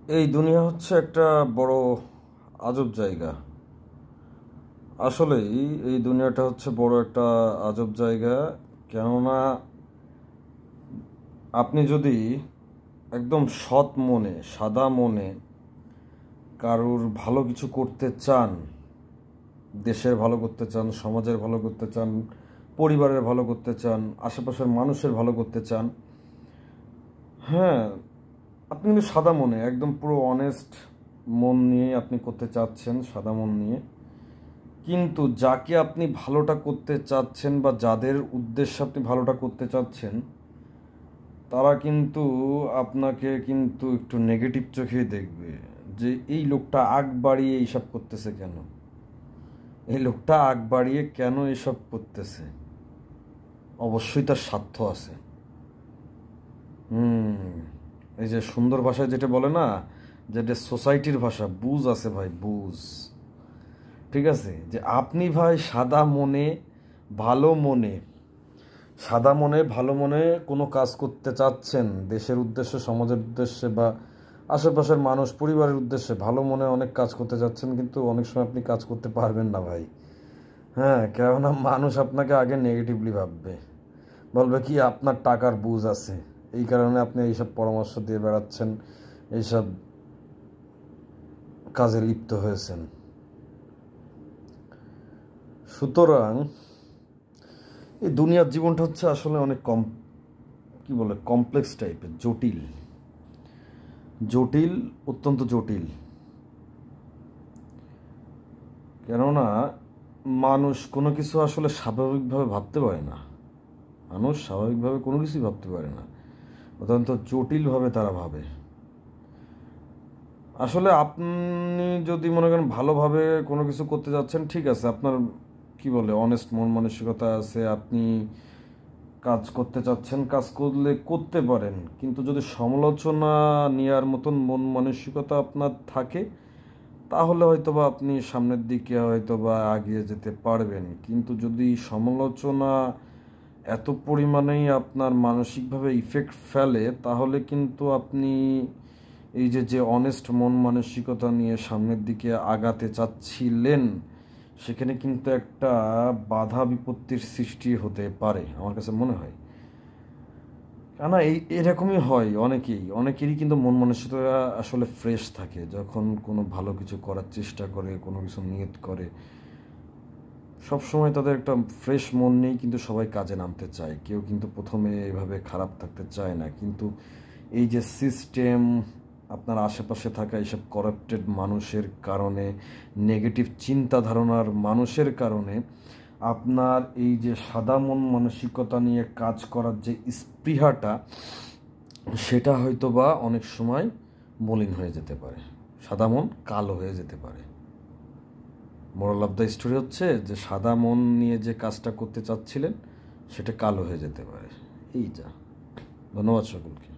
এই দুনিয়া হচ্ছে একটা বড় আজব জায়গা। আসলেই এই দুনিয়াটা হচ্ছে বড় একটা আজব জায়গা। কেননা আপনি যদি একদম সৎ মনে সাদা মনে কারুর ভালো কিছু করতে চান, দেশের ভালো করতে চান, সমাজের ভালো করতে চান, পরিবারের ভালো করতে চান, আশেপাশের মানুষের ভালো করতে চান, হ্যাঁ, আপনি কিন্তু সাদা মনে একদম পুরো অনেস্ট মন নিয়ে আপনি করতে চাচ্ছেন, সাদা মন নিয়ে। কিন্তু যাকে আপনি ভালোটা করতে চাচ্ছেন বা যাদের উদ্দেশ্যে আপনি ভালোটা করতে চাচ্ছেন, তারা কিন্তু আপনাকে কিন্তু একটু নেগেটিভ চোখেই দেখবে, যে এই লোকটা আগ বাড়িয়ে এইসব করতেছে কেন, এই লোকটা আগ বাড়িয়ে কেন এসব করতেছে। অবশ্যই তার স্বার্থ আছে। এই যে সুন্দর ভাষায় যেটা বলে না, যেটা সোসাইটির ভাষা, বুঝ আছে ভাই, বুঝ। ঠিক আছে, যে আপনি ভাই সাদা মনে ভালো মনে সাদা মনে ভালো মনে কোনো কাজ করতে চাচ্ছেন, দেশের উদ্দেশ্যে, সমাজের উদ্দেশ্যে, বা আশেপাশের মানুষ পরিবারের উদ্দেশ্যে ভালো মনে অনেক কাজ করতে চাচ্ছেন, কিন্তু অনেক সময় আপনি কাজ করতে পারবেন না ভাই। হ্যাঁ, কেননা মানুষ আপনাকে আগে নেগেটিভলি ভাববে, বলবে কি আপনার টাকার বুঝ আছে, এই কারণে আপনি এইসব পরামর্শ দিয়ে বেড়াচ্ছেন, এইসব কাজে লিপ্ত হয়েছেন। সুতরাং এই দুনিয়ার জীবনটা হচ্ছে আসলে অনেক কি বলে, কমপ্লেক্স টাইপের, জটিল, জটিল, অত্যন্ত জটিল। কেননা মানুষ কোনো কিছু আসলে স্বাভাবিকভাবে ভাবতে পারে না। মানুষ স্বাভাবিকভাবে কোনো কিছুই ভাবতে পারে না, অত্যন্ত জটিলভাবে তারা ভাবে। আসলে আপনি যদি মনে করেন ভালোভাবে কোনো কিছু করতে যাচ্ছেন, ঠিক আছে, আপনার কি বলে অনেস্ট মন মানসিকতা আছে, আপনি কাজ করতে চাচ্ছেন, কাজ করলে করতে পারেন। কিন্তু যদি সমালোচনা নেওয়ার মতন মন মানসিকতা আপনার থাকে, তাহলে হয়তোবা আপনি সামনের দিকে হয়তোবা এগিয়ে যেতে পারবেন। কিন্তু যদি সমালোচনা এত পরিমাণেই আপনার মানসিকভাবে ইফেক্ট ফেলে, তাহলে কিন্তু আপনি এই যে যে অনেস্ট মন মানসিকতা নিয়ে সামনের দিকে আগাতে চাচ্ছিলেন, সেখানে কিন্তু একটা বাধা বিপত্তির সৃষ্টি হতে পারে আমার কাছে মনে হয়। কেননা এরকমই হয়, অনেকেরই কিন্তু মন মানসিকতা আসলে ফ্রেশ থাকে যখন কোনো ভালো কিছু করার চেষ্টা করে, কোনো কিছু নিয়ত করে। সব সময় তাদের একটা ফ্রেশ মন নেই, কিন্তু সবাই কাজে নামতে চায়, কেউ কিন্তু প্রথমে এভাবে খারাপ থাকতে চায় না। কিন্তু এই যে সিস্টেম, আপনার আশেপাশে থাকা এইসব করাপ্টেড মানুষের কারণে, নেগেটিভ চিন্তা ধারণার মানুষের কারণে, আপনার এই যে সাদা মন মানসিকতা নিয়ে কাজ করার যে স্পৃহাটা, সেটা হয়তো বা অনেক সময় মলিন হয়ে যেতে পারে, সাদা মন কালো হয়ে যেতে পারে। মোরাল অফ দ্য স্টোরি হচ্ছে যে সাদা মন নিয়ে যে কাজটা করতে চাচ্ছিলেন, সেটা কালো হয়ে যেতে পারে। এই যা। ধন্যবাদ সকলকে।